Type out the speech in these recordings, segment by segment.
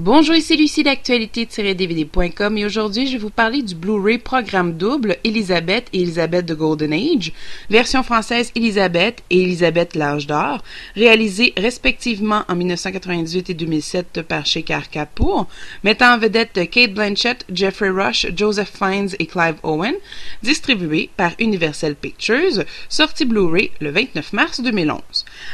Bonjour, ici Lucie d'actualité-dvd.com et aujourd'hui je vais vous parler du Blu-ray programme double Élisabeth et Élisabeth The Golden Age, version française Élisabeth et Élisabeth l'âge d'or, réalisés respectivement en 1998 et 2007 par Shekhar Kapur, mettant en vedette Cate Blanchett, Jeffrey Rush, Joseph Fiennes et Clive Owen, distribué par Universal Pictures, sorti Blu-ray le 29 mars 2011.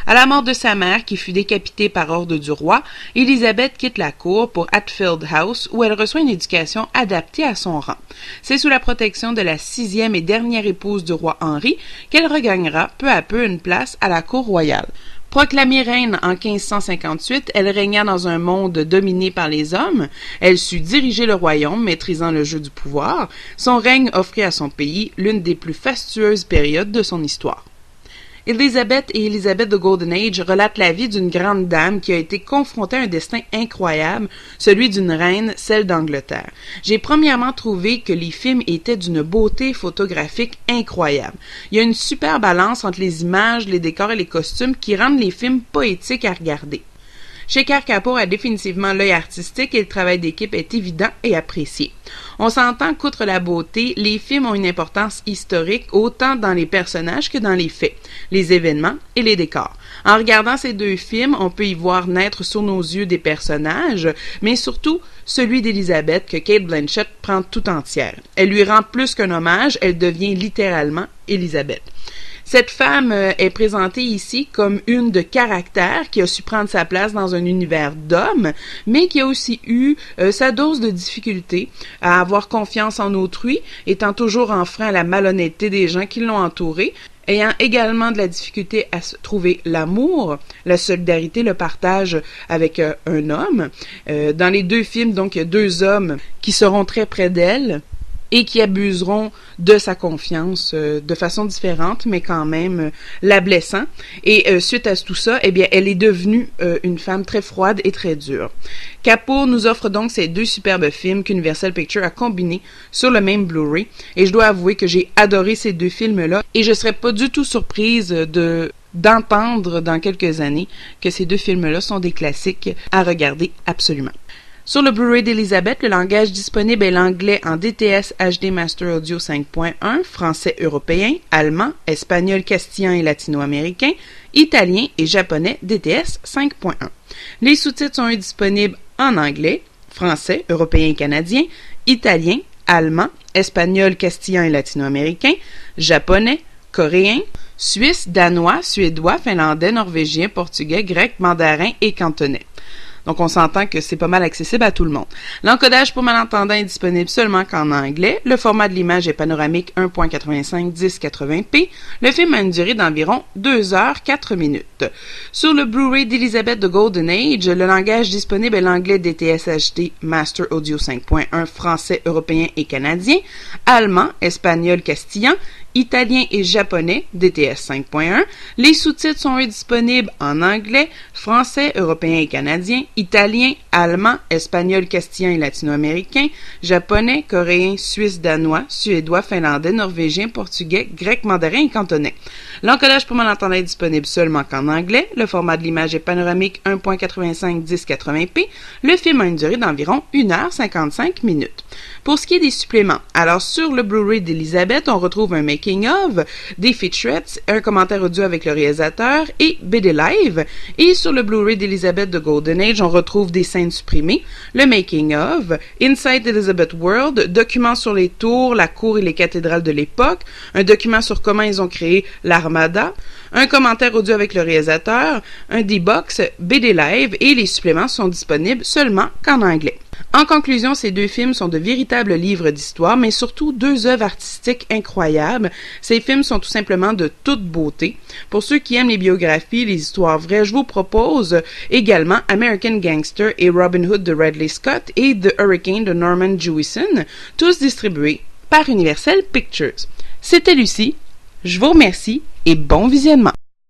À la mort de sa mère qui fut décapitée par ordre du roi, Élisabeth quitte la cour pour Hatfield House où elle reçoit une éducation adaptée à son rang. C'est sous la protection de la 6e et dernière épouse du roi Henri qu'elle regagnera peu à peu une place à la cour royale. Proclamée reine en 1558, elle régna dans un monde dominé par les hommes. Elle sut diriger le royaume, maîtrisant le jeu du pouvoir. Son règne offrit à son pays l'une des plus fastueuses périodes de son histoire. Élisabeth et Élisabeth The Golden Age relatent la vie d'une grande dame qui a été confrontée à un destin incroyable, celui d'une reine, celle d'Angleterre. J'ai premièrement trouvé que les films étaient d'une beauté photographique incroyable. Il y a une super balance entre les images, les décors et les costumes qui rendent les films poétiques à regarder. Shekhar Kapur a définitivement l'œil artistique et le travail d'équipe est évident et apprécié. On s'entend qu'outre la beauté, les films ont une importance historique autant dans les personnages que dans les faits, les événements et les décors. En regardant ces deux films, on peut y voir naître sous nos yeux des personnages, mais surtout celui d'Élisabeth que Cate Blanchett prend tout entière. Elle lui rend plus qu'un hommage, elle devient littéralement Élisabeth. Cette femme est présentée ici comme une de caractère qui a su prendre sa place dans un univers d'hommes, mais qui a aussi eu sa dose de difficulté à avoir confiance en autrui, étant toujours en frein à la malhonnêteté des gens qui l'ont entourée, ayant également de la difficulté à trouver l'amour, la solidarité, le partage avec un homme. Dans les deux films, donc, il y a deux hommes qui seront très près d'elle et qui abuseront de sa confiance de façon différente, mais quand même la blessant. Et suite à tout ça, eh bien, elle est devenue une femme très froide et très dure. Kapur nous offre donc ces deux superbes films qu'Universal Pictures a combinés sur le même Blu-ray. Et je dois avouer que j'ai adoré ces deux films-là et je serais pas du tout surprise d'entendre dans quelques années que ces deux films-là sont des classiques à regarder absolument. Sur le Blu-ray d'Élisabeth, le langage disponible est l'anglais en DTS HD Master Audio 5.1, français européen, allemand, espagnol, castillan et latino-américain, italien et japonais DTS 5.1. Les sous-titres sont disponibles en anglais, français, européen et canadien, italien, allemand, espagnol, castillan et latino-américain, japonais, coréen, suisse, danois, suédois, finlandais, norvégien, portugais, grec, mandarin et cantonais. Donc, on s'entend que c'est pas mal accessible à tout le monde. L'encodage pour malentendants est disponible seulement qu'en anglais. Le format de l'image est panoramique 1.85 1080p. Le film a une durée d'environ 2 heures 4 minutes. Sur le Blu-ray d'Élisabeth The Golden Age, le langage disponible est l'anglais DTS HD Master Audio 5.1 français, européen et canadien, allemand, espagnol, castillan, italien et japonais, DTS 5.1. Les sous-titres sont disponibles en anglais, français, européen et canadien, italien, allemand, espagnol, castillan et latino-américain, japonais, coréen, suisse, danois, suédois, finlandais, norvégien, portugais, grec, mandarin et cantonais. L'encodage pour malentendants est disponible seulement qu'en anglais. Le format de l'image est panoramique 1.85 1080p. Le film a une durée d'environ 1h55 minutes. Pour ce qui est des suppléments, alors sur le Blu-ray d'Élisabeth, on retrouve un making-of, des featurettes, un commentaire audio avec le réalisateur et BD Live. Et sur le Blu-ray d'Élisabeth The Golden Age, on retrouve des scènes supprimées, le making-of, Inside Elizabeth World, document sur les tours, la cour et les cathédrales de l'époque, un document sur comment ils ont créé l'Armada, un commentaire audio avec le réalisateur, un D-Box, BD Live et les suppléments sont disponibles seulement qu'en anglais. En conclusion, ces deux films sont de véritables livres d'histoire, mais surtout deux œuvres artistiques incroyables. Ces films sont tout simplement de toute beauté. Pour ceux qui aiment les biographies, les histoires vraies, je vous propose également American Gangster et Robin Hood de Ridley Scott et The Hurricane de Norman Jewison, tous distribués par Universal Pictures. C'était Lucie, je vous remercie et bon visionnement.